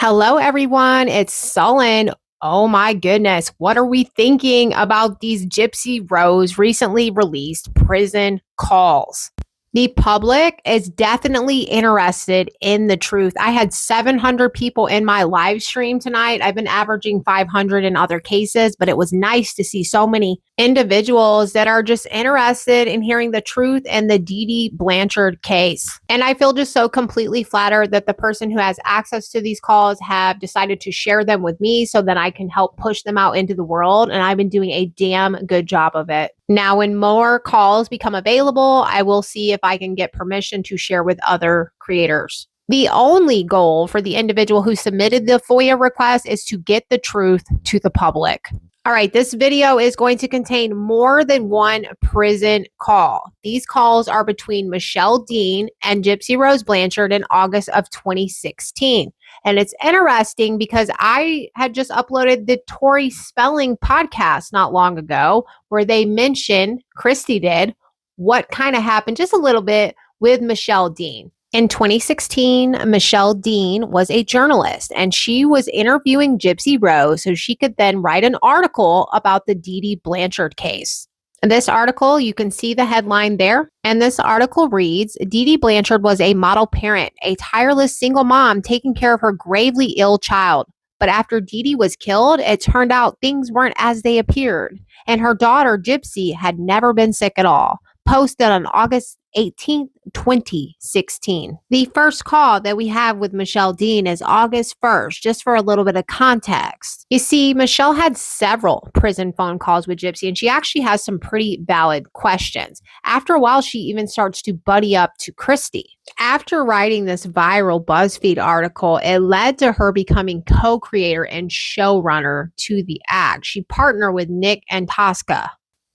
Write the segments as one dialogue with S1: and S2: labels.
S1: Hello, everyone. It's Sullen. Oh my goodness. What are we thinking about these Gypsy Rose recently released prison calls? The public is definitely interested in the truth. I had 700 people in my live stream tonight. I've been averaging 500 in other cases, but it was nice to see so many individuals that are just interested in hearing the truth in the Dee Dee Blanchard case. And I feel just so completely flattered that the person who has access to these calls have decided to share them with me so that I can help push them out into the world. And I've been doing a damn good job of it. Now, when more calls become available, I will see if I can get permission to share with other creators. The only goal for the individual who submitted the FOIA request is to get the truth to the public. All right, this video is going to contain more than one prison call. These calls are between Michelle Dean and Gypsy Rose Blanchard in August of 2016. And it's interesting because I had just uploaded the Tori Spelling podcast not long ago where they mentioned, Christy did, what kind of happened just a little bit with Michelle Dean. In 2016, Michelle Dean was a journalist and she was interviewing Gypsy Rose so she could then write an article about the Dee Dee Blanchard case. In this article, you can see the headline there. And this article reads, Dee Dee Blanchard was a model parent, a tireless single mom taking care of her gravely ill child. But after Dee Dee was killed, it turned out things weren't as they appeared. And her daughter, Gypsy, had never been sick at all. Posted on August 18th, 2016. The first call that we have with Michelle Dean is August 1st, just for a little bit of context. You see, Michelle had several prison phone calls with Gypsy, and she actually has some pretty valid questions. After a while, she even starts to buddy up to Christy. After writing this viral Buzzfeed article, it led to her becoming co-creator and showrunner to the act. She partnered with Nick and Tosca.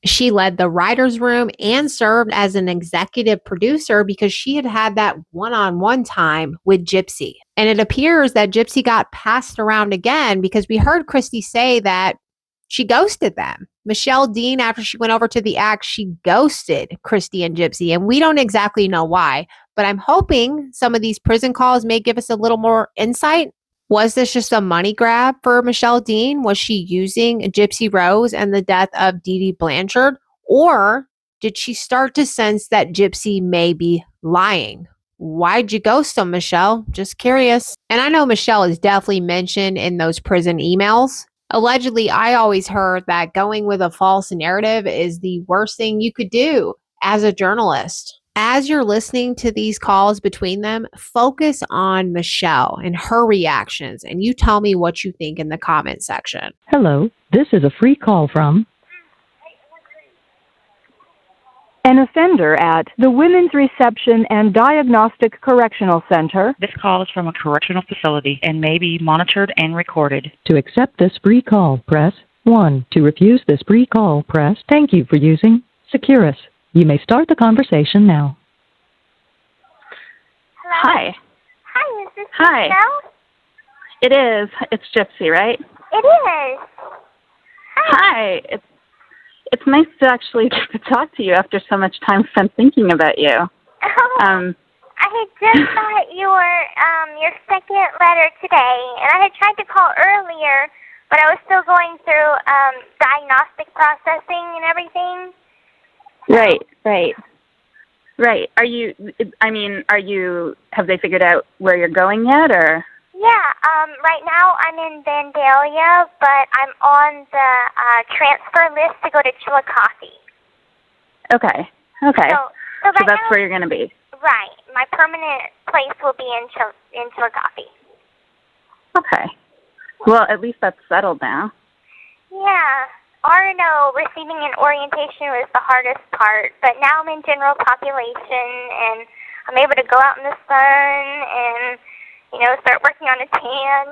S1: She led the writer's room and served as an executive producer because she had had that one-on-one time with Gypsy. And it appears that Gypsy got passed around again because we heard Christy say that she ghosted them. Michelle Dean, after she went over to the act, she ghosted Christy and Gypsy. And we don't exactly know why, but I'm hoping some of these prison calls may give us a little more insight. Was this just a money grab for Michelle Dean? Was she using Gypsy Rose and the death of Dee Dee Blanchard? Or did she start to sense that Gypsy may be lying? Why'd you ghost them, Michelle? Just curious. And I know Michelle is definitely mentioned in those prison emails. Allegedly, I always heard that going with a false narrative is the worst thing you could do as a journalist. As you're listening to these calls between them, focus on Michelle and her reactions, and you tell me what you think in the comment section.
S2: Hello, this is a free call from an offender at the Women's Reception and Diagnostic Correctional Center.
S3: This call is from a correctional facility and may be monitored and recorded.
S2: To accept this free call, press 1. To refuse this free call, press thank you for using Securus. You may start the conversation now.
S4: Hello?
S5: Hi.
S4: Hi, is this
S5: Hi.
S4: Michelle?
S5: It is. It's Gypsy, right?
S4: It is.
S5: Hi. It's nice to actually get to talk to you after so much time spent thinking about you.
S4: Oh, I had just got your second letter today, and I had tried to call earlier, but I was still going through diagnostic processing and everything.
S5: Right. Have they figured out where you're going yet, or?
S4: Yeah, right now I'm in Vandalia, but I'm on the transfer list to go to Chillicothe.
S5: Okay.
S4: So
S5: So that's where you're going to be.
S4: Right. My permanent place will be in Chillicothe.
S5: Okay. Well, at least that's settled now.
S4: Yeah. RNO, receiving an orientation was the hardest part, but now I'm in general population, and I'm able to go out in the sun and, start working on a tan.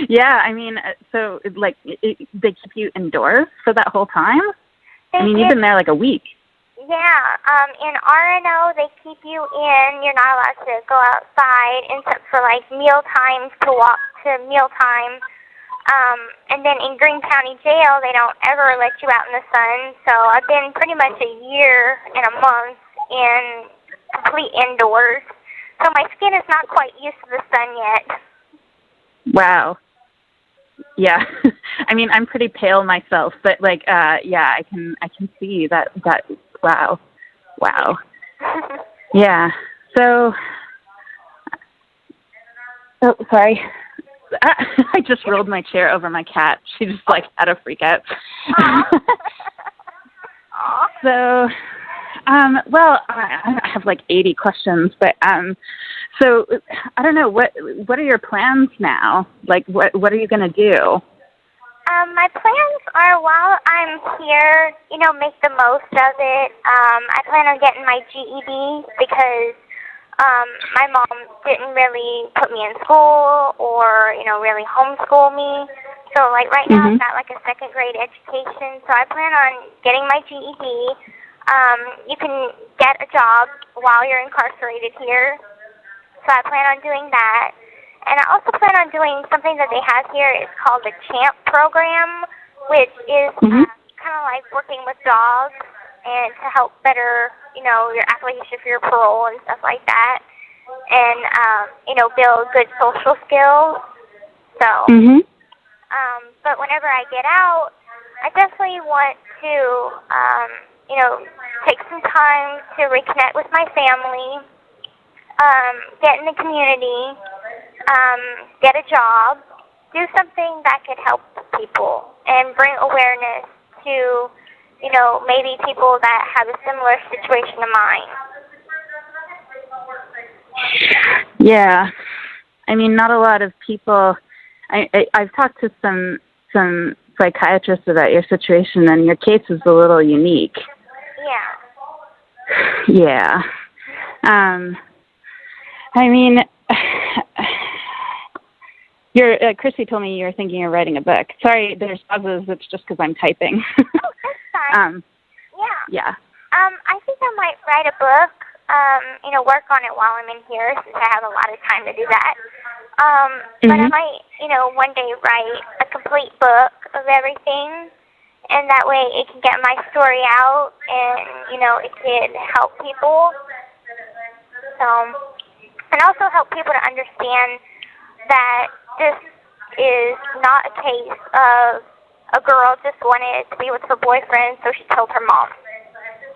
S5: Yeah, so, they keep you indoors for that whole time? You've been there like a week.
S4: Yeah, in RNO, they keep you in. You're not allowed to go outside, except for, meal times to walk to mealtime. And then in Greene County Jail, they don't ever let you out in the sun. So I've been pretty much a year and a month in complete indoors. So my skin is not quite used to the sun yet.
S5: Wow. Yeah. I mean, I'm pretty pale myself, but like, yeah, I can see that, wow. Wow. Yeah. So, oh, sorry. I just rolled my chair over my cat. She just like had a freak out. So, well, I have like 80 questions, but so I don't know, what are your plans now? Like, what are you gonna do?
S4: My plans are, while I'm here, make the most of it. I plan on getting my GED because my mom didn't really put me in school or, really homeschool me. So, like, right now I've got, like, a second grade education. So I plan on getting my GED. You can get a job while you're incarcerated here. So I plan on doing that. And I also plan on doing something that they have here. It's called the CHAMP program, which is kind of like working with dogs and to help better, your application for your parole and stuff like that. And, build good social skills. So, but whenever I get out, I definitely want to, take some time to reconnect with my family, get in the community, get a job, do something that could help people and bring awareness to, maybe people that have a similar situation to mine.
S5: Yeah. I mean, not a lot of people. I've talked to some psychiatrists about your situation, and your case is a little unique.
S4: Yeah.
S5: Yeah. I mean, Chrissy told me you were thinking of writing a book. Sorry, there's pauses. It's just because I'm typing.
S4: Oh, that's fine.
S5: Yeah.
S4: I think I might write a book. Work on it while I'm in here, since I have a lot of time to do that. But I might, one day write a complete book of everything, and that way it can get my story out, and it could help people. So, and also help people to understand that this is not a case of a girl just wanted to be with her boyfriend, so she killed her mom,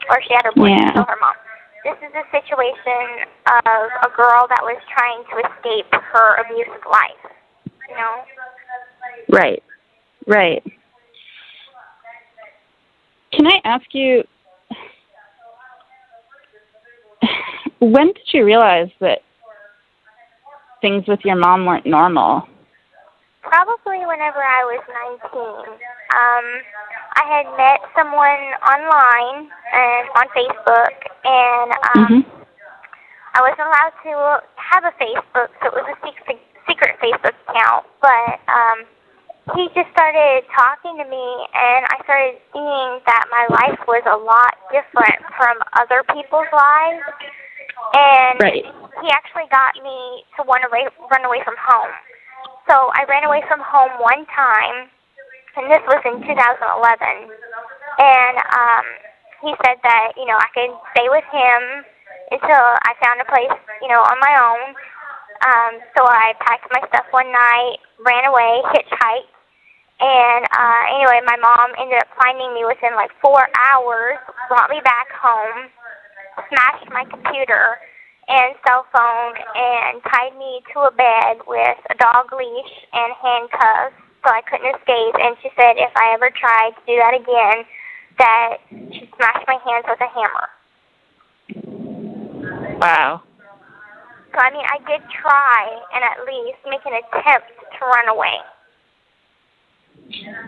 S4: or she had her boyfriend kill her mom. This is a situation of a girl that was trying to escape her abusive life,
S5: Right. Can I ask you, when did you realize that things with your mom weren't normal?
S4: Probably whenever I was 19. I had met someone online and on Facebook, and I wasn't allowed to have a Facebook, so it was a secret Facebook account. But he just started talking to me, and I started seeing that my life was a lot different from other people's lives. And he actually got me to want to run away from home. So I ran away from home one time, and this was in 2011. And he said that, I could stay with him until I found a place, on my own. So I packed my stuff one night, ran away, hitchhiked. And anyway, my mom ended up finding me within like 4 hours, brought me back home, smashed my computer and cell phone, and tied me to a bed with a dog leash and handcuffs so I couldn't escape. And she said if I ever tried to do that again, that she'd smash my hands with a hammer.
S5: Wow.
S4: So, I mean, I did try and at least make an attempt to run away.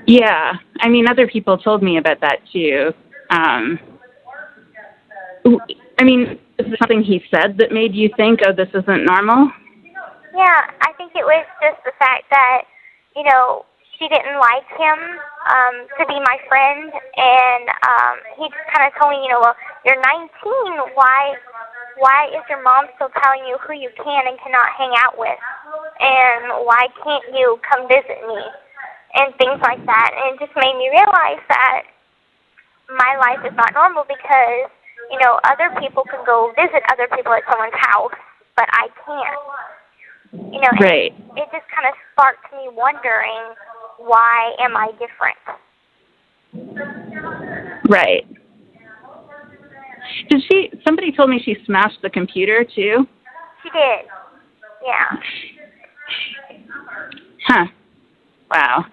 S5: Yeah. I mean, other people told me about that, too. I mean, is there something he said that made you think, oh, this isn't normal?
S4: Yeah, I think it was just the fact that, she didn't like him to be my friend, and he just kind of told me, well, you're 19, why is your mom still telling you who you can and cannot hang out with? And why can't you come visit me? And things like that. And it just made me realize that my life is not normal because, other people can go visit other people at someone's house but I can't. You know, and
S5: Right.
S4: it just kind of sparked me wondering, why am I different?
S5: Right. Somebody told me she smashed the computer too?
S4: She did. Yeah.
S5: Huh. Wow.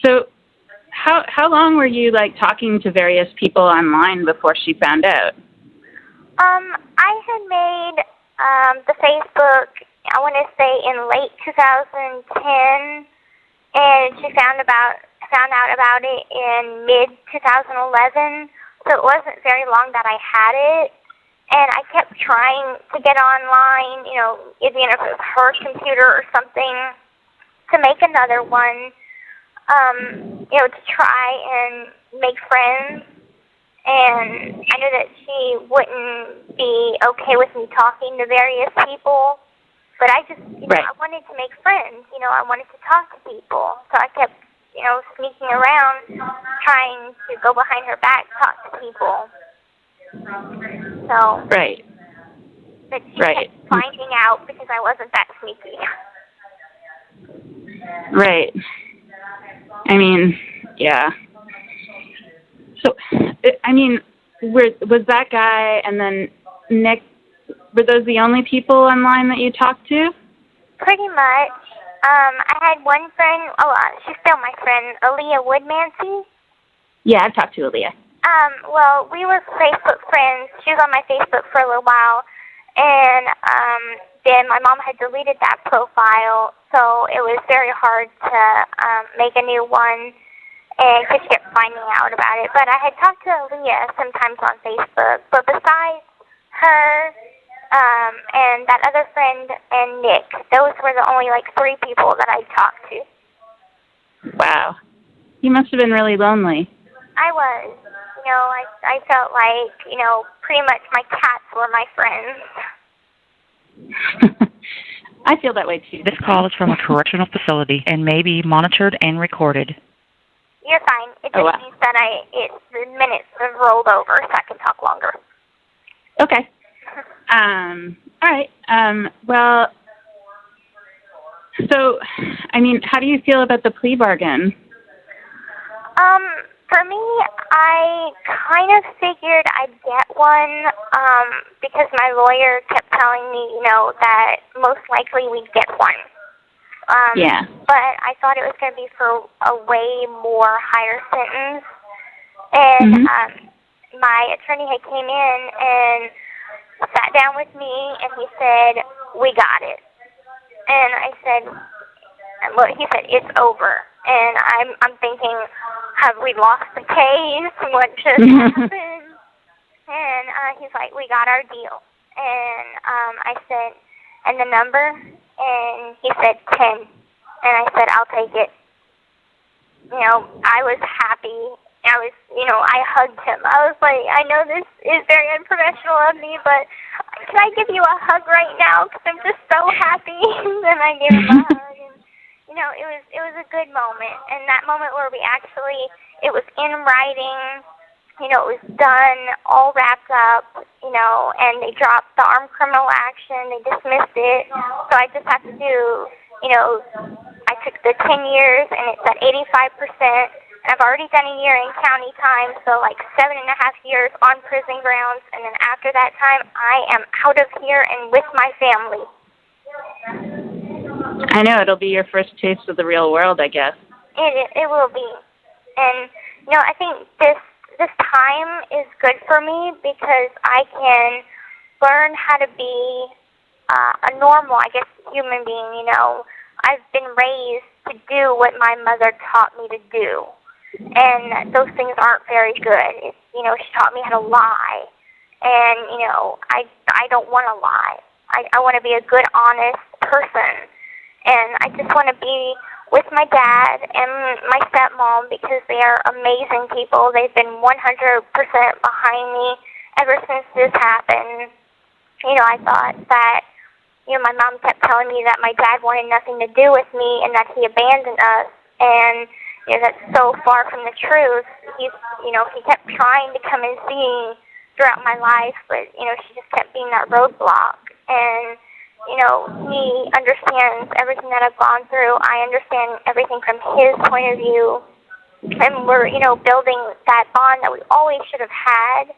S5: So how long were you like talking to various people online before she found out?
S4: I had made the Facebook, I want to say in late 2010, and she found out about it in mid 2011. So it wasn't very long that I had it, and I kept trying to get online, you know, even if it was her computer or something, to make another one, you know, to try and make friends. And I knew that she wouldn't be okay with me talking to various people, but I just, you know, I wanted to make friends. You know, I wanted to talk to people, so I kept, you know, sneaking around, trying to go behind her back, talk to people. So,
S5: Right.
S4: but she kept finding out because I wasn't that sneaky.
S5: Right. I mean, yeah. So, I mean, was that guy and then Nick, were those the only people online that you talked to?
S4: Pretty much. I had one friend, she's still my friend, Aaliyah Woodmancy.
S5: Yeah, I've talked to Aaliyah.
S4: Well, we were Facebook friends. She was on my Facebook for a little while, and then my mom had deleted that profile, so it was very hard to make a new one, and she kept finding out about it. But I had talked to Aaliyah sometimes on Facebook, but besides her, and that other friend and Nick, those were the only, like, 3 people that I talked to.
S5: Wow. You must have been really lonely.
S4: I was. You know, I felt like, you know, pretty much my cats were my friends.
S5: I feel that way, too.
S3: This call is from a correctional facility and may be monitored and recorded.
S4: You're fine. It just means that the minutes have rolled over, so I can talk longer.
S5: Okay. All right. Well, so, I mean, how do you feel about the plea bargain?
S4: For me, I kind of figured I'd get one, because my lawyer kept telling me, you know, that most likely we'd get one.
S5: Yeah.
S4: But I thought it was going to be for a way more higher sentence. And my attorney had came in and sat down with me, and he said, "We got it." And I said, "Look," he said, "it's over." And I'm thinking, have we lost the case? What just happened? And he's like, "We got our deal." And I said, "And the number?" And he said 10. And I said, "I'll take it." You know, I was happy. I hugged him. I was like, "I know this is very unprofessional of me, but can I give you a hug right now? Because I'm just so happy." And I gave him a hug. And, you know, it was a good moment. And that moment where it was in writing, you know, it was done, all wrapped up, you know, and they dropped the armed criminal action. They dismissed it. So I just have to do, you know, I took the 10 years, and it's at 85%. I've already done a year in county time, so like 7.5 years on prison grounds, and then after that time, I am out of here and with my family.
S5: I know, it'll be your first taste of the real world, I guess.
S4: It will be. And, you know, I think this time is good for me because I can learn how to be a normal, I guess, human being, you know. I've been raised to do what my mother taught me to do. And those things aren't very good. You know, she taught me how to lie. And, you know, I don't want to lie. I want to be a good, honest person. And I just want to be with my dad and my stepmom because they are amazing people. They've been 100% behind me ever since this happened. You know, I thought that, you know, my mom kept telling me that my dad wanted nothing to do with me and that he abandoned us. And, you know, that's so far from the truth. He kept trying to come and see me throughout my life, but, you know, she just kept being that roadblock. and he understands everything that I've gone through. I understand everything from his point of view, and we're building that bond that we always should have had,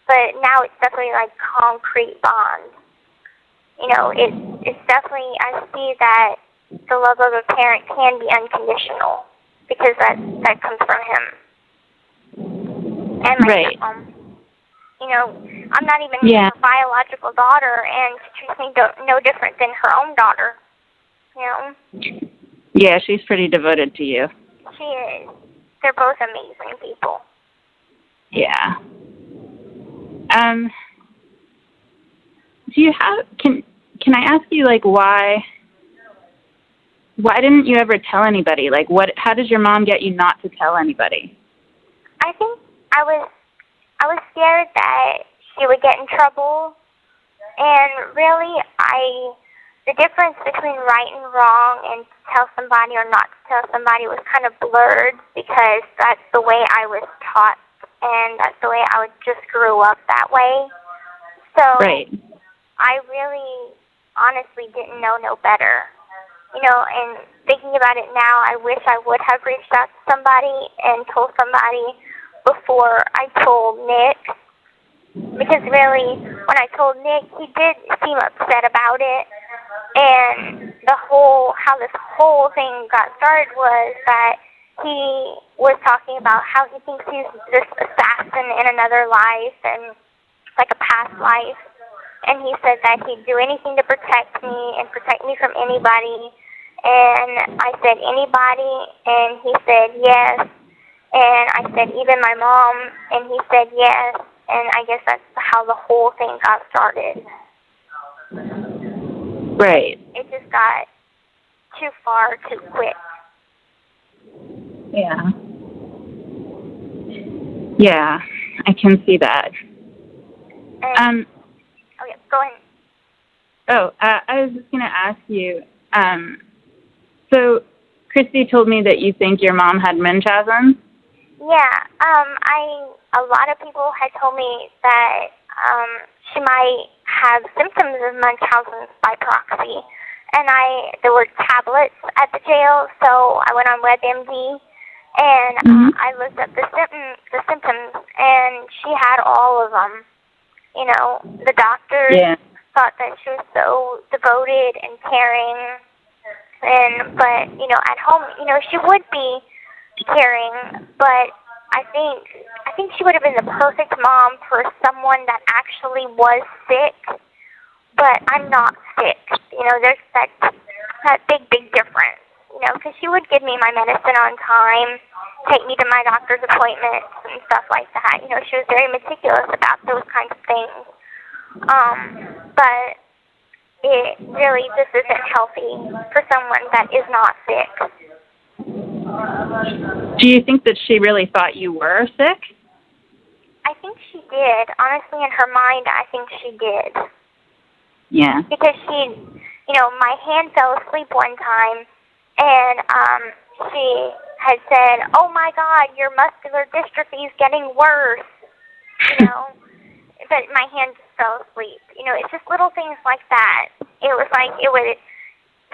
S4: but now it's definitely like concrete bond. It's definitely, I see that the love of a parent can be unconditional because that comes from him and my stepmom. I'm not even her biological daughter, and she treats me no different than her own daughter.
S5: Yeah, she's pretty devoted to you.
S4: She is. They're both amazing people.
S5: Yeah. Do you have? Can I ask you, like, why didn't you ever tell anybody? Like, how does your mom get you not to tell anybody?
S4: I think I was scared that she would get in trouble, and really, the difference between right and wrong and to tell somebody or not to tell somebody was kind of blurred because that's the way I was taught, and that's the way I just grew up that way. So I really honestly didn't know no better. And thinking about it now, I wish I would have reached out to somebody and told somebody before I told Nick. Because really, when I told Nick, he did seem upset about it. And how this whole thing got started was that he was talking about how he thinks he's this assassin in another life and like a past life. And he said that he'd do anything to protect me and protect me from anybody. And I said, anybody? And he said, yes. And I said, even my mom? And he said, yes. And I guess that's how the whole thing got started.
S5: Right.
S4: It just got too far too quick.
S5: Yeah. Yeah, I can see that.
S4: And, okay, go ahead.
S5: Oh, I was just going to ask you, so Christy told me that you think your mom had Munchausen?
S4: Yeah, a lot of people had told me that she might have symptoms of Munchausen by proxy. And there were tablets at the jail, so I went on WebMD, and I looked up the symptoms, and she had all of them. The doctors thought that she was so devoted and caring, but at home, she would be caring, but I think she would have been the perfect mom for someone that actually was sick, but I'm not sick. There's that big difference, because she would give me my medicine on time, take me to my doctor's appointments and stuff like that. She was very meticulous about those kinds of things. But it really just isn't healthy for someone that is not sick.
S5: Do you think that she really thought you were sick?
S4: I think she did. Honestly, in her mind, I think she did.
S5: Yeah. Because
S4: my hand fell asleep one time, and she had said, "Oh my God, your muscular dystrophy is getting worse." But my hand just fell asleep. It's just little things like that. It was like it would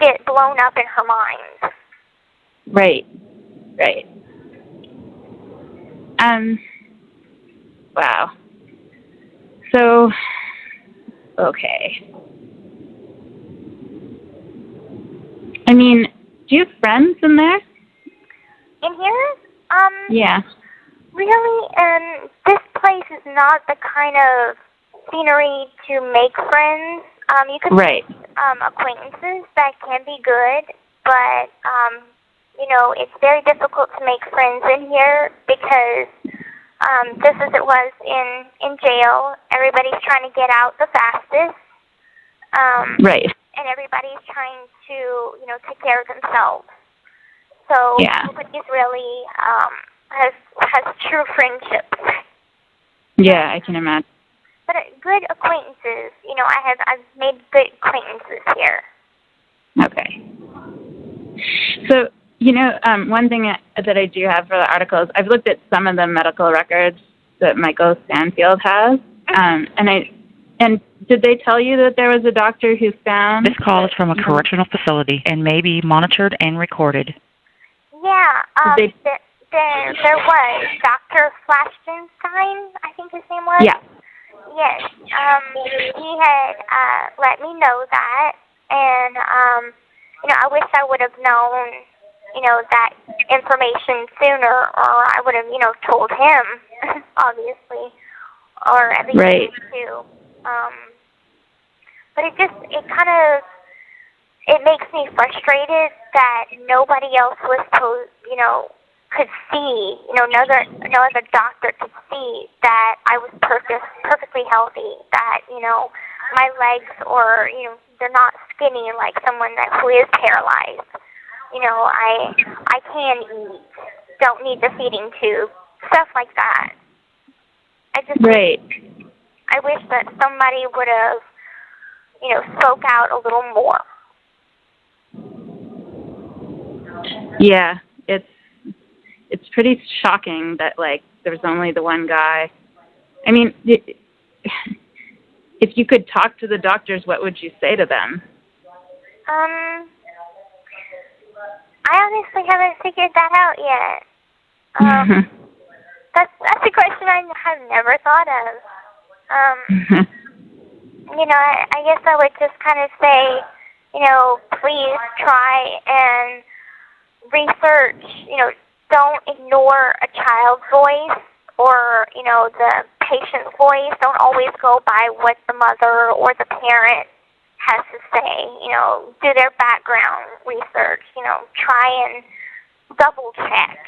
S4: get blown up in her mind.
S5: Right. Wow. So, okay. I mean, do you have friends in there?
S4: In here?
S5: Yeah.
S4: Really, this place is not the kind of scenery to make friends. You can make acquaintances that can be good, but it's very difficult to make friends in here because just as it was in jail, everybody's trying to get out the fastest. And everybody's trying to take care of themselves. So nobody's really has true friendships.
S5: Yeah, I can imagine.
S4: But good acquaintances. I've made good acquaintances here.
S5: Okay. So, one thing that I do have for the articles, I've looked at some of the medical records that Michael Stanfield has, and And did they tell you that there was a doctor who found...
S3: This call is from a correctional facility and may be monitored and recorded.
S4: Yeah, there was Dr. Flashtenstein, I think his name was.
S5: Yeah.
S4: Yes. He had let me know that, and I wish I would have known, that information sooner, or I would have, told him, obviously, or at least
S5: Right.
S4: too. But it makes me frustrated that nobody else was could see, no other doctor could see that I was perfectly healthy, that, my legs or, they're not skinny like someone who is paralyzed. I can eat, don't need the feeding tube, stuff like that.
S5: Right.
S4: I wish that somebody would have, spoke out a little more.
S5: Yeah, it's pretty shocking that, there's only the one guy. I mean, if you could talk to the doctors, what would you say to them?
S4: I honestly haven't figured that out yet. That's a question I have never thought of. I guess I would just kind of say, please try and research, don't ignore a child's voice or, the patient's voice. Don't always go by what the mother or the parent has to say. Do their background research, try and double check,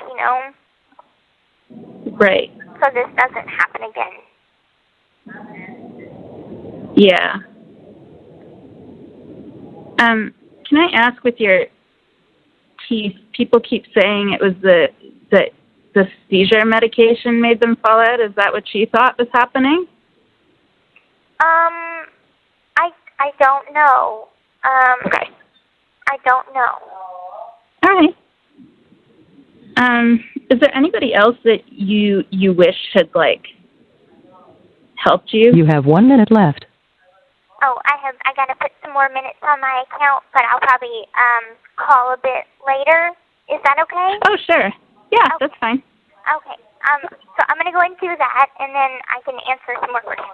S5: Right.
S4: so this doesn't happen again.
S5: Yeah. Can I ask, with your teeth, people keep saying it was the seizure medication made them fall out. Is that what she thought was happening?
S4: I don't know.
S5: Okay.
S4: I don't know.
S5: All right. Is there anybody else that you wish had, helped you?
S2: You have 1 minute left.
S4: Oh, I gotta put some more minutes on my account, but I'll probably call a bit later. Is that okay?
S5: Oh, sure. Yeah,
S4: Okay.
S5: That's fine.
S4: Okay. So I'm gonna go and do that, and then I can answer some more questions.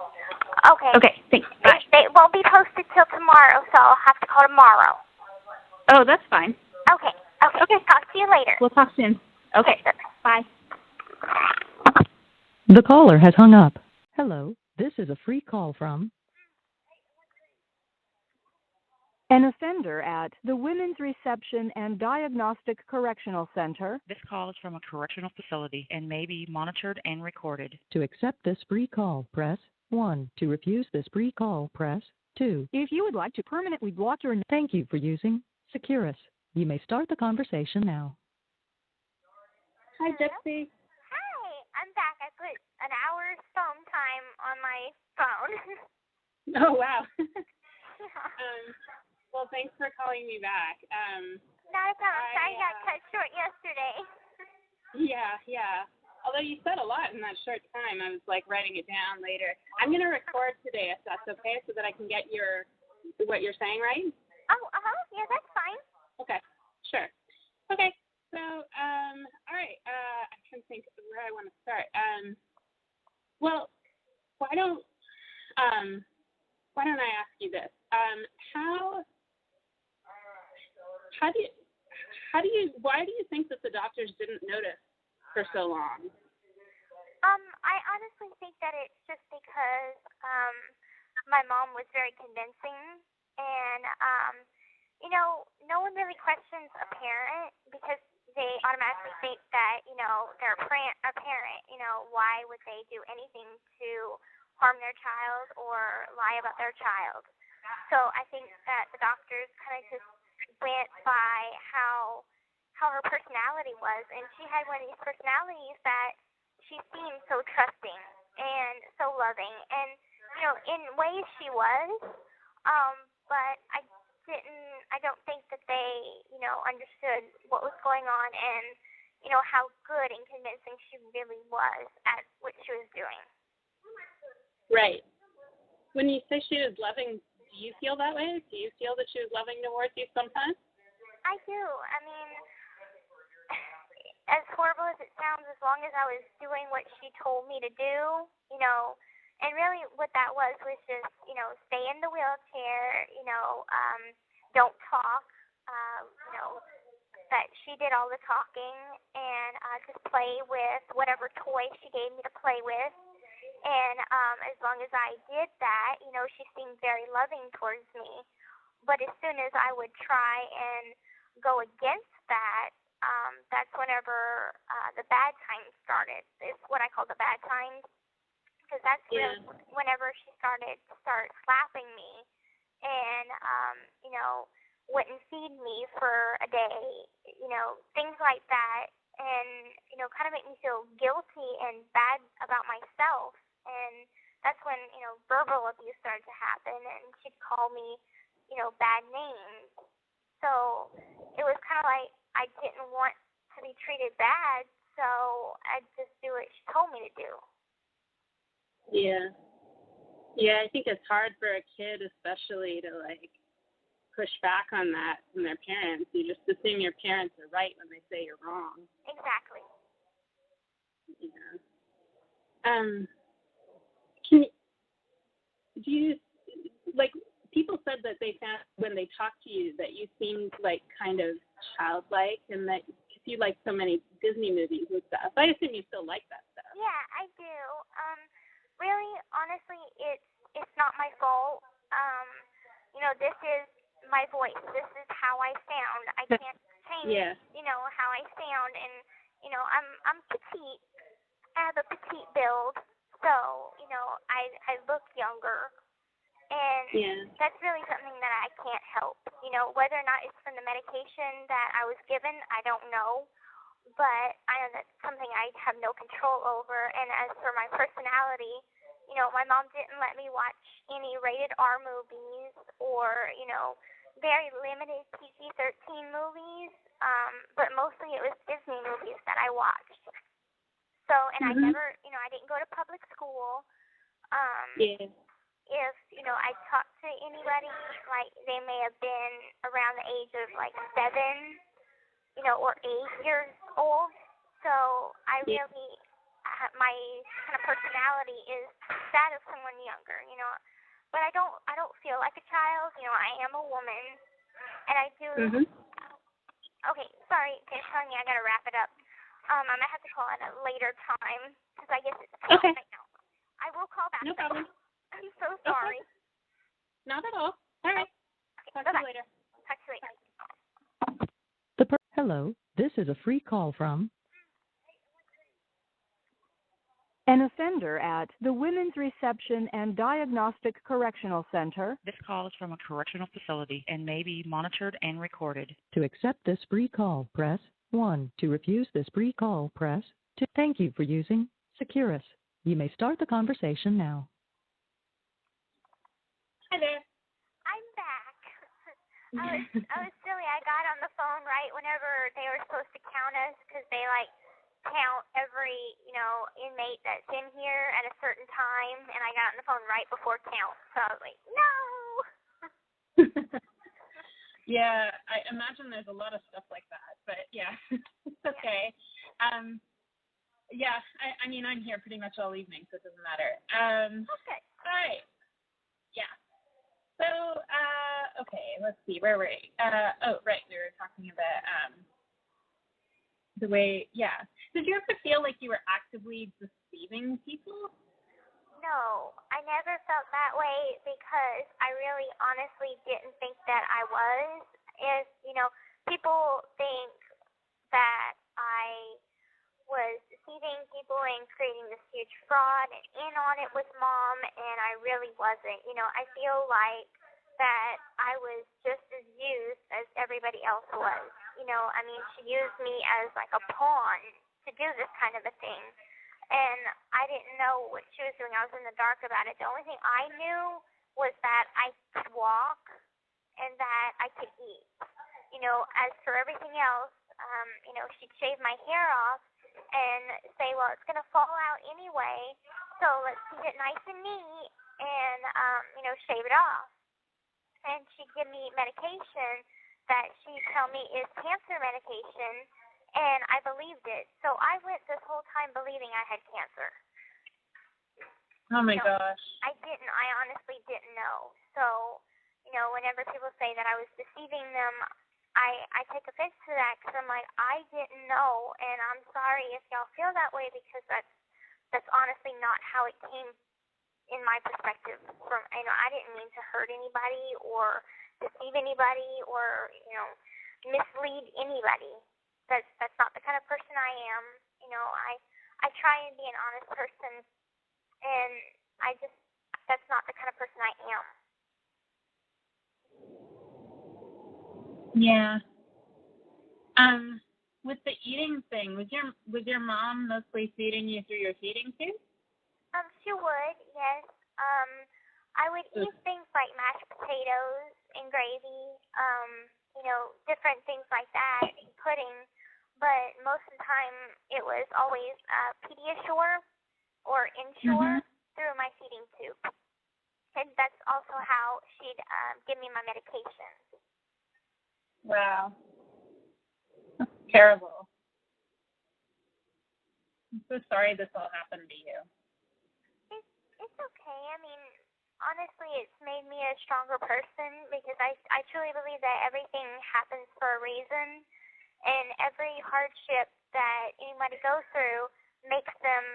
S4: Okay.
S5: Okay, thanks. Bye.
S4: They won't be posted till tomorrow, so I'll have to call tomorrow.
S5: Oh, that's fine.
S4: Okay. Talk to you later.
S5: We'll talk soon. Okay. Bye.
S2: The caller has hung up. Hello, this is a free call from
S6: an offender at the Women's Reception and Diagnostic Correctional Center.
S3: This call is from a correctional facility and may be monitored and recorded.
S2: To accept this free call, press 1. To refuse this free call, press 2.
S6: If you would like to permanently block your...
S2: Thank you for using Securus. You may start the conversation now.
S5: Hi, Dixie.
S4: Hi, I'm back. I put an hour's phone time on my phone.
S7: Oh, wow. Well, thanks for calling me back.
S4: Not a problem. Sorry I got cut short yesterday.
S7: Yeah. Although you said a lot in that short time, I was writing it down later. I'm going to record today if that's okay, so that I can get what you're saying right.
S4: Oh, yeah, that's fine.
S7: Okay, sure. Okay, so all right. I'm trying to think where I want to start. Well, why don't I ask you this? Why do you think that the doctors didn't notice for so long?
S4: I honestly think that it's just because my mom was very convincing, and no one really questions a parent because they automatically think that they're a parent. Why would they do anything to harm their child or lie about their child? So I think that the doctors kind of just went by how her personality was, and she had one of these personalities that she seemed so trusting and so loving, and in ways she was, but I don't think that they understood what was going on and how good and convincing she really was at what she was doing.
S7: Right. when you say she was loving, do you feel that way? Do you feel that she was loving towards you sometimes?
S4: I do. I mean, as horrible as it sounds, as long as I was doing what she told me to do, you know, and really what that was just, you know, stay in the wheelchair, you know, don't talk, you know, that she did all the talking and just play with whatever toy she gave me to play with. And as long as I did that, you know, she seemed very loving towards me. But as soon as I would try and go against that, that's whenever the bad times started. It's what I call the bad times, because that's really whenever she started slapping me and, you know, wouldn't feed me for a day, you know, things like that, and, you know, kind of make me feel guilty and bad about myself. And that's when, you know, verbal abuse started to happen, and she'd call me, you know, bad names. So it was kind of like I didn't want to be treated bad, so I'd just do what she told me to do.
S7: Yeah. Yeah, I think it's hard for a kid especially to, like, push back on that from their parents. You just assume your parents are right when they say you're wrong.
S4: Exactly.
S7: Yeah. Do you, like, people said that they found when they talked to you that you seemed, like, kind of childlike, and that because you like so many Disney movies and stuff. I assume you still like that stuff.
S4: Yeah, I do. Really, honestly, it's not my fault. You know, this is my voice. This is how I sound. I can't change, you know, how I sound. And, you know, I'm petite. I have a petite build, so, you know, I look younger. And that's really something that I can't help. You know, whether or not it's from the medication that I was given, I don't know. But I know that's something I have no control over. And as for my personality, you know, my mom didn't let me watch any rated R movies or, you know, very limited PG-13 movies. But mostly it was Disney movies that I watched. So, and I never, you know, I didn't go to public school. If, you know, I talked to anybody, like, they may have been around the age of, like, 7, you know, or 8 years old. So I really, my kind of personality is that of someone younger, you know. But I don't feel like a child. You know, I am a woman, and I do. Okay, sorry, they're telling me I gotta wrap it up. I might have to call at a later time because I guess it's right now. I will call back.
S7: No problem.
S4: I'm so sorry.
S7: Not at all. All right.
S4: Okay,
S7: Talk to you later.
S4: Talk to you later.
S2: Hello, this is a free call from
S6: An offender at the Women's Reception and Diagnostic Correctional Center.
S3: This call is from a correctional facility and may be monitored and recorded.
S2: To accept this free call, press 1. To refuse this free call, press 2. Thank you for using Securus. You may start the conversation now.
S7: Hi there.
S4: I'm back. I was silly. I got on the phone right whenever they were supposed to count us because they, like, count every, you know, inmate that's in here at a certain time, and I got on the phone right before count. So I was like, no!
S7: Yeah, I imagine there's a lot of stuff like that, but yeah, it's okay. Yeah, I mean, I'm here pretty much all evening, so it doesn't matter.
S4: Okay.
S7: All right. Yeah. So, okay, let's see, where were we? Oh, right, we were talking about the way, Did you ever feel like you were actively deceiving people?
S4: No, I never felt that way because I really honestly didn't think that I was. If, you know, people think that I was deceiving people and creating this huge fraud and in on it with Mom, and I really wasn't. You know, I feel like that I was just as used as everybody else was. You know, I mean, she used me as like a pawn to do this kind of a thing. And I didn't know what she was doing. I was in the dark about it. The only thing I knew was that I could walk and that I could eat. You know, as for everything else, you know, she'd shave my hair off and say, well, it's going to fall out anyway, so let's keep it nice and neat. and, shave it off. And she'd give me medication that she'd tell me is cancer medication, and I believed it. So I went this whole time believing I had cancer.
S7: Oh my gosh.
S4: I honestly didn't know. So, whenever people say that I was deceiving them, I take offense to that because I'm like, I didn't know, and I'm sorry if y'all feel that way because that's honestly not how it came in my perspective. From I didn't mean to hurt anybody or deceive anybody or mislead anybody. That's not the kind of person I am. I try and be an honest person, and that's not the kind of person I am.
S7: Yeah. With the eating thing, was your mom mostly feeding you through your feeding tube?
S4: She would, yes. I would eat things like mashed potatoes and gravy, different things like that, pudding, but most of the time it was always Pediasure or Ensure through my feeding tube. And that's also how she'd give me my medications.
S7: Wow. That's terrible. I'm so sorry this all happened to you.
S4: It's okay. I mean, honestly, it's made me a stronger person because I truly believe that everything happens for a reason, and every hardship that anybody goes through makes them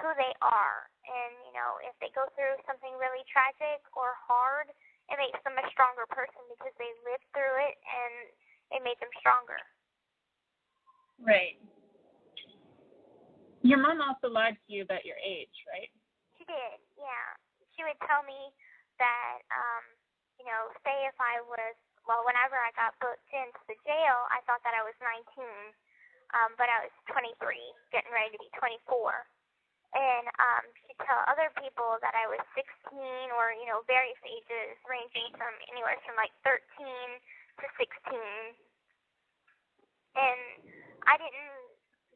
S4: who they are. And, if they go through something really tragic or hard, it makes them a stronger person because they lived through it and it made them stronger.
S7: Right. Your mom also lied to you about your age, right?
S4: She did, yeah. She would tell me that, say if I was, whenever I got booked into the jail, I thought that I was 19, but I was 23, getting ready to be 24. And she'd tell other people that I was 16 or, various ages ranging from anywhere from like 13 to 16. And I didn't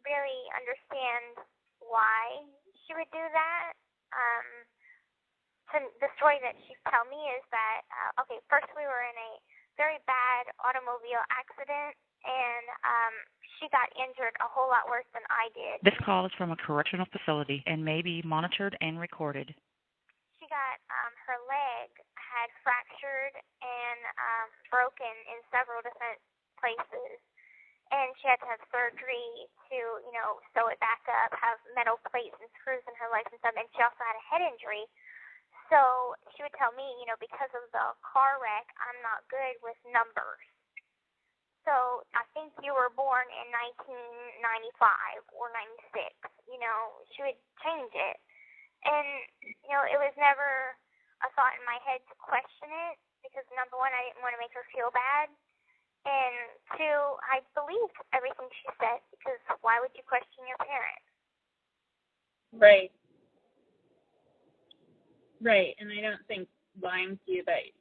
S4: really understand why she would do that. So the story that she'd tell me is that, first we were in a very bad automobile accident, and she got injured a whole lot worse than I did.
S3: This call is from a correctional facility and may be monitored and recorded.
S4: She got, her leg had fractured and broken in several different places. And she had to have surgery to, sew it back up, have metal plates and screws in her legs and stuff. And she also had a head injury. So she would tell me, because of the car wreck, I'm not good with numbers. So I think you were born in 1995 or 96. She would change it. And, it was never a thought in my head to question it because, number one, I didn't want to make her feel bad. And two, I believed everything she said because why would you question your parents?
S7: Right. Right. And I don't think lying to you that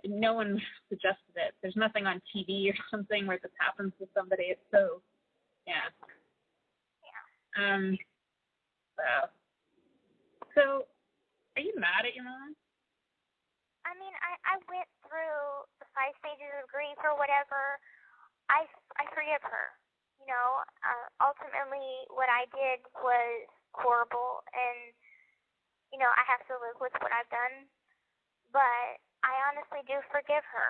S7: no one suggested it. There's nothing on TV or something where this happens to somebody. It's so, yeah.
S4: Yeah.
S7: Wow. So, are you mad at your mom?
S4: I mean, I went through the 5 stages of grief or whatever. I forgive her. Ultimately, what I did was horrible, and, I have to live with what I've done. But I honestly do forgive her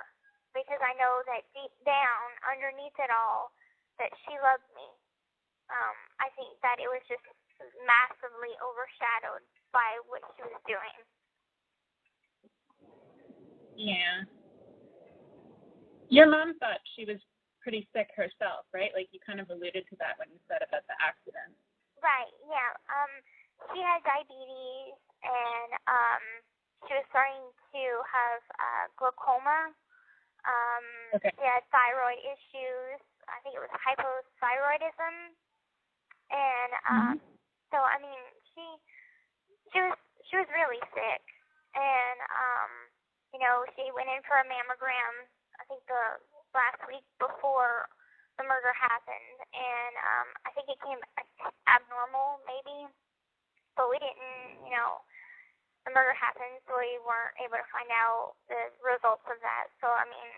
S4: because I know that deep down, underneath it all, that she loved me. I think that it was just massively overshadowed by what she was doing.
S7: Yeah. Your mom thought she was pretty sick herself, right? Like you kind of alluded to that when you said about the accident.
S4: Right, yeah. She had diabetes and she was starting to have glaucoma.
S7: Okay.
S4: She had thyroid issues. I think it was hypothyroidism. And so I mean she was really sick. And she went in for a mammogram I think the last week before the murder happened, and I think it came abnormal maybe, but we didn't the murder happened, so we weren't able to find out the results of that. So, I mean,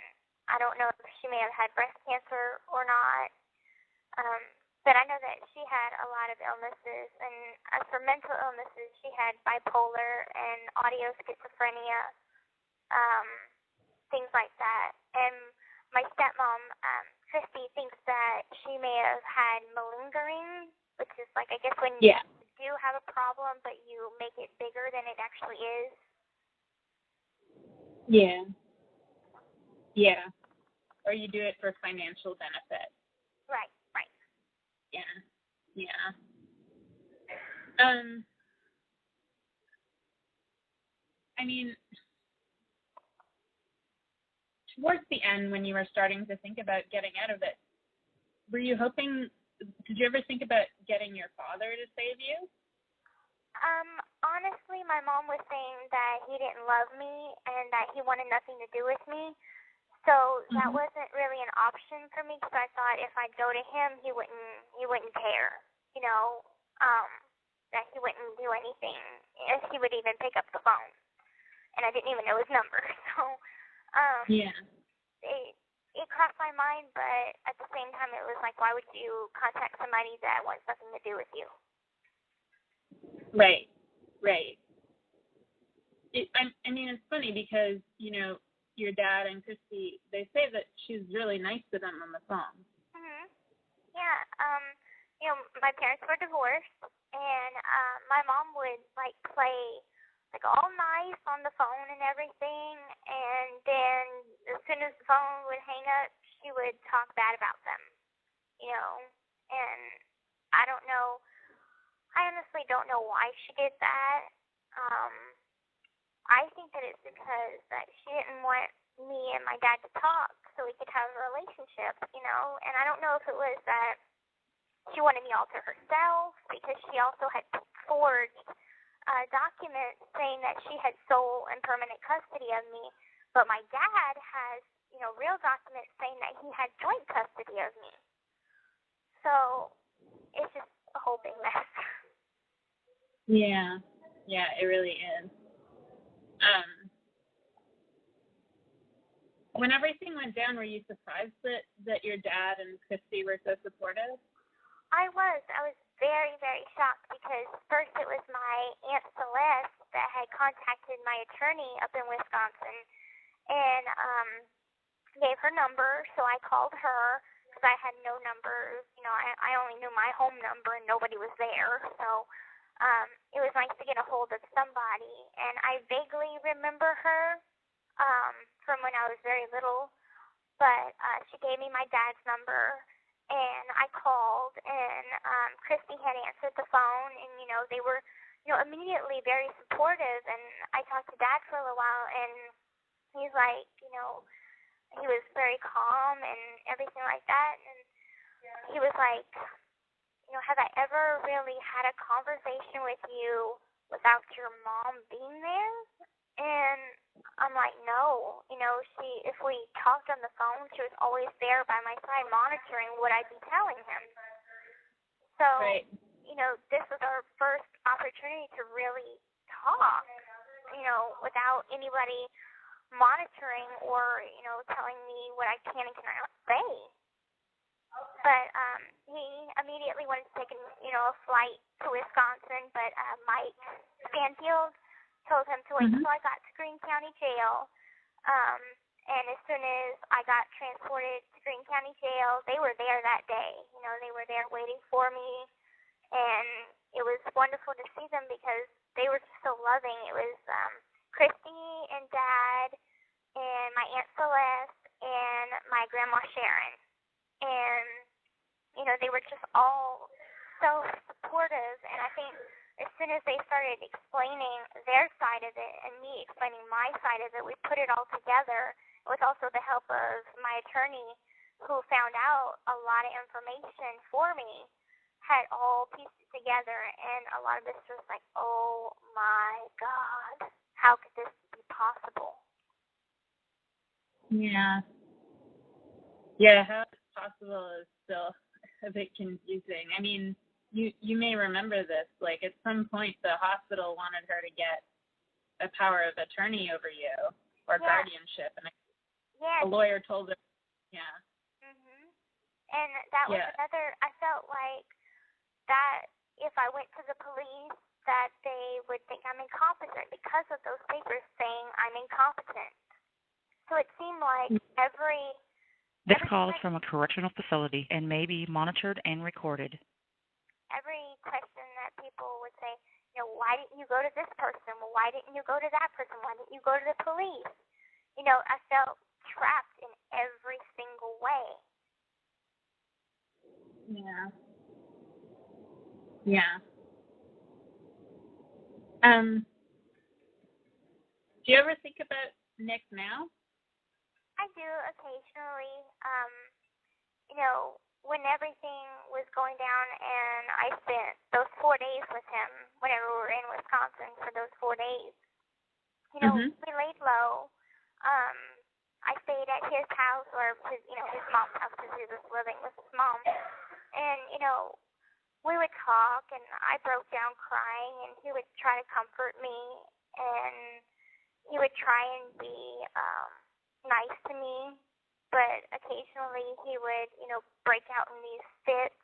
S4: I don't know if she may have had breast cancer or not. But I know that she had a lot of illnesses, and for mental illnesses, she had bipolar and audio schizophrenia, things like that. And my stepmom, Christy, thinks that she may have had malingering, which is like, I guess, when you do have a problem, but you make it bigger than it actually is.
S7: Yeah. Yeah. Or you do it for financial benefit.
S4: Right.
S7: Yeah. Yeah. I mean, towards the end, when you were starting to think about getting out of it, were you hoping, did you ever think about getting your father to save you?
S4: Honestly, my mom was saying that he didn't love me and that he wanted nothing to do with me. So that wasn't really an option for me, because I thought if I'd go to him, he wouldn't care, that he wouldn't do anything, if he would even pick up the phone. And I didn't even know his number. So, it crossed my mind, but at the same time, it was like, why would you contact somebody that wants nothing to do with you?
S7: Right. I mean, it's funny because, your dad and Christy, they say that she's really nice to them on the phone.
S4: Yeah. My parents were divorced, and my mom would play all nice on the phone and everything, and then as soon as the phone would hang up, she would talk bad about them. And I don't know. I honestly don't know why she did that. I think that it's because that she didn't want me and my dad to talk so we could have a relationship, and I don't know if it was that she wanted me all to herself, because she also had forged documents saying that she had sole and permanent custody of me, but my dad has, real documents saying that he had joint custody of me. So it's just a whole big mess.
S7: Yeah, it really is. When everything went down, were you surprised that your dad and Christy were so supportive?
S4: I was very, very shocked, because first it was my Aunt Celeste that had contacted my attorney up in Wisconsin and gave her number, so I called her because I had no numbers. I only knew my home number and nobody was there, so it was nice to get a hold of somebody. And I vaguely remember her from when I was very little, but she gave me my dad's number, and I called, and Christy had answered the phone, and they were immediately very supportive. And I talked to Dad for a little while, and he's like, he was very calm and everything like that, and he was like, have I ever really had a conversation with you without your mom being there? And I'm like, no. If we talked on the phone, she was always there by my side monitoring what I'd be telling him. So,
S7: right.
S4: This was our first opportunity to really talk, without anybody monitoring or, telling me what I can and cannot say. But he immediately wanted to take a flight to Wisconsin, but Mike Stanfield told him to wait until I got to Greene County Jail. And as soon as I got transported to Greene County Jail, they were there that day. They were there waiting for me, and it was wonderful to see them because they were just so loving. It was Christy and Dad and my Aunt Celeste and my Grandma Sharon. And, they were just all so supportive. And I think as soon as they started explaining their side of it and me explaining my side of it, we put it all together with also the help of my attorney, who found out a lot of information for me, had all pieced it together. And a lot of this was like, oh, my God, how could this be possible?
S7: Yeah, how it's possible is still a bit confusing. I mean, you may remember this, at some point the hospital wanted her to get a power of attorney over you or
S4: Yeah.
S7: guardianship, and
S4: Yes.
S7: a lawyer told her, yeah.
S4: Mhm. And that was
S7: Yeah.
S4: another. I felt like that if I went to the police, that they would think I'm incompetent because of those papers saying I'm incompetent. So it seemed like
S3: This call is from a correctional facility and may be monitored and recorded.
S4: every question that people would say, why didn't you go to this person? Well, why didn't you go to that person? Why didn't you go to the police? I felt trapped in every single way.
S7: Yeah. Yeah. Do you ever think about Nick now?
S4: I do occasionally. When everything was going down and I spent those 4 days with him whenever we were in Wisconsin for those 4 days, we laid low. I stayed at his house or his mom's house because he was living with his mom. And, we would talk and I broke down crying and he would try to comfort me and he would try and be nice to me. But occasionally he would, break out in these fits,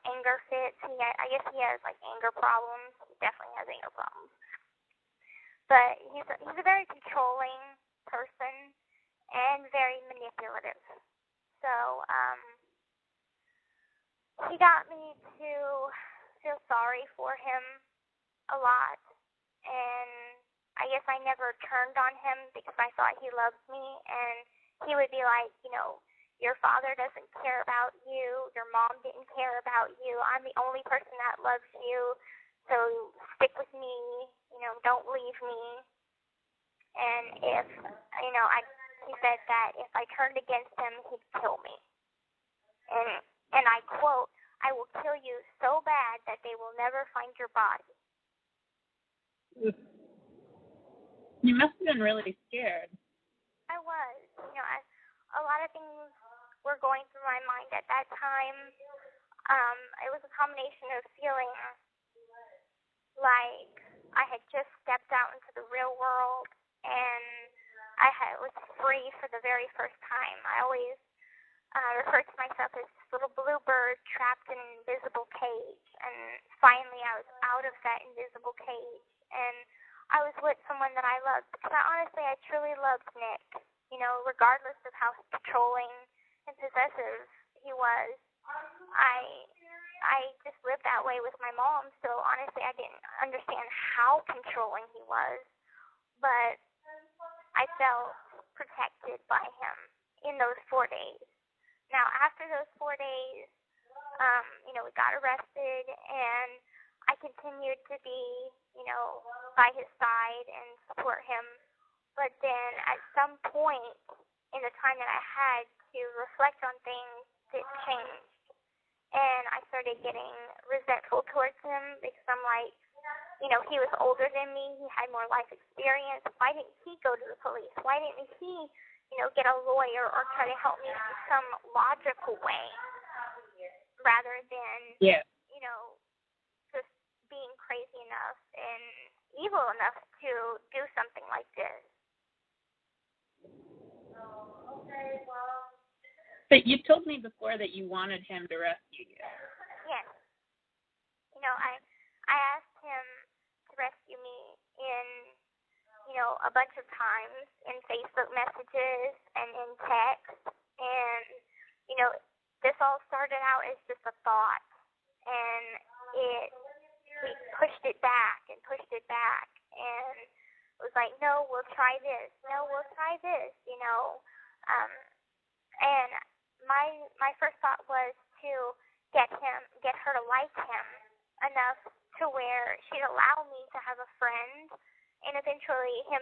S4: anger fits. I guess he has like anger problems. He definitely has anger problems. But he's a very controlling person and very manipulative. So he got me to feel sorry for him a lot, and I guess I never turned on him because I thought he loved me, and he would be like, your father doesn't care about you, your mom didn't care about you, I'm the only person that loves you, so stick with me, don't leave me. And if, he said that if I turned against him, he'd kill me. And I quote, I will kill you so bad that they will never find your body.
S7: You must have been really scared.
S4: I was. A lot of things were going through my mind at that time. It was a combination of feeling like I had just stepped out into the real world and was free for the very first time. I always refer to myself as this little blue bird trapped in an invisible cage. And finally I was out of that invisible cage. And I was with someone that I loved. Because I truly loved Nick. Regardless of how controlling and possessive he was, I just lived that way with my mom. So honestly, I didn't understand how controlling he was. But I felt protected by him in those 4 days. Now, after those 4 days, we got arrested, and I continued to be, by his side and support him. But then at some point in the time that I had to reflect on things, it changed. And I started getting resentful towards him because I'm like, he was older than me. He had more life experience. Why didn't he go to the police? Why didn't he, get a lawyer or try to help me in some logical way rather than, just being crazy enough and evil enough to do something like this?
S7: But you told me before that you wanted him to rescue you.
S4: Yes. I asked him to rescue me in, a bunch of times in Facebook messages and in text. And, this all started out as just a thought. And we pushed it back and pushed it back. And it was like, no, we'll try this. No, we'll try this, And my first thought was to get her to like him enough to where she'd allow me to have a friend, and eventually him,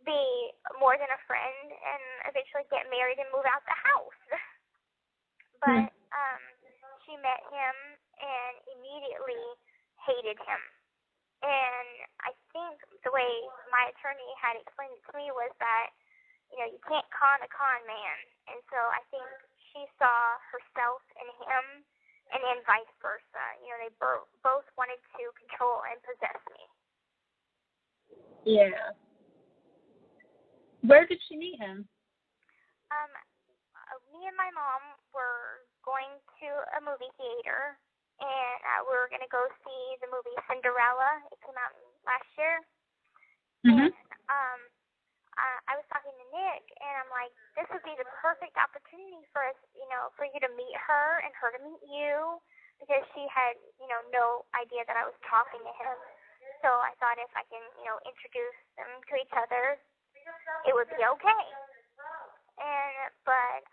S4: be more than a friend, and eventually get married and move out the house. But she met him and immediately hated him. And I think the way my attorney had explained it to me was that, you can't con a con man. And so I think she saw herself in him, and then vice versa. They both wanted to control and possess me.
S7: Yeah. Where did she meet him?
S4: Me and my mom were going to a movie theater, and we were going to go see the movie Cinderella. It came out last year.
S7: Mm-hmm.
S4: And I was talking to Nick, and I'm like, this would be the perfect opportunity for us, for you to meet her and her to meet you, because she had, no idea that I was talking to him. So I thought if I can, introduce them to each other, it would be okay. But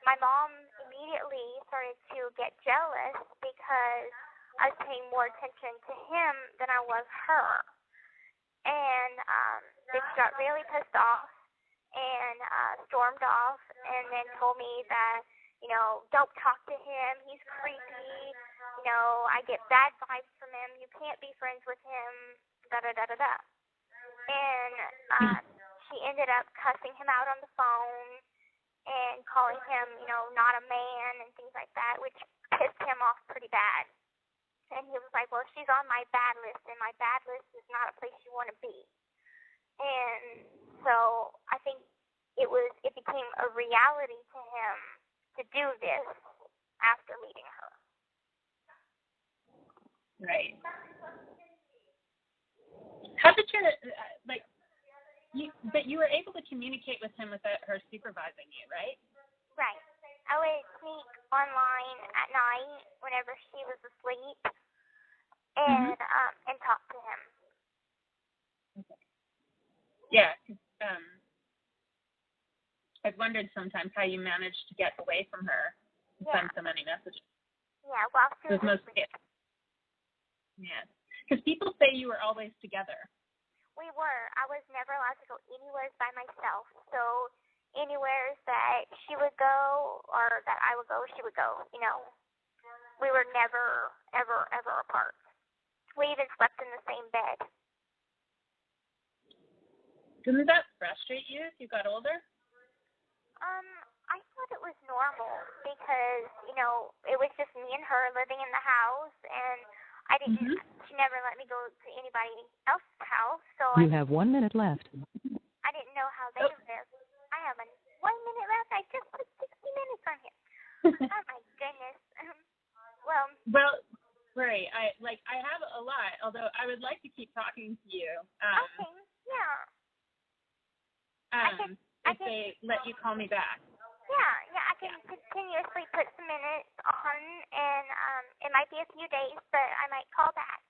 S4: my mom immediately started to get jealous because I was paying more attention to him than I was her. And she got really pissed off and stormed off, and then told me that, don't talk to him. He's creepy. I get bad vibes from him. You can't be friends with him. Da-da-da-da-da. And she ended up cussing him out on the phone and calling him, not a man and things like that, which pissed him off pretty bad. And he was like, well, she's on my bad list, and my bad list is not a place you want to be. And so I think it became a reality to him to do this after meeting her.
S7: Right. How did but you were able to communicate with him without her supervising you, right?
S4: Right. I would sneak online at night whenever she was asleep and and talk to him.
S7: Okay. Yeah, 'cause, I've wondered sometimes how you managed to get away from her and send so many messages.
S4: Yeah, well, she was
S7: asleep. Yeah, because people say you were always together.
S4: We were. I was never allowed to go anywhere by myself. So anywhere that she would go or that I would go, she would go. We were never, ever, ever apart. We even slept in the same bed.
S7: Didn't that frustrate you as you got older?
S4: I thought it was normal because, it was just me and her living in the house, and I didn't. She never let me go to anybody else's house, so
S2: You have 1 minute left.
S4: I didn't know how they lived. I have 1 minute left. I just put 60 minutes on here. Oh my goodness. Well,
S7: right. I have a lot, although I would like to keep talking to you.
S4: Okay. Yeah.
S7: If they let you call me back.
S4: Yeah, I can continuously put some minutes on, and it might be a few days, but I might call back,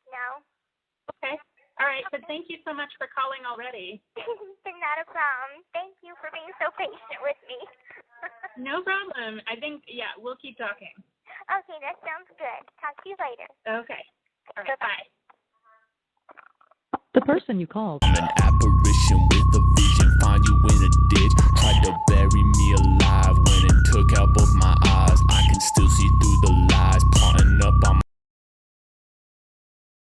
S7: Okay. All right, but thank you so much for calling already.
S4: Not a problem. Thank you for being so patient with me.
S7: No problem. I think, we'll keep talking.
S4: Okay, that sounds good. Talk to you later.
S7: Okay. All right, bye.
S2: The person you called.
S8: An apparition.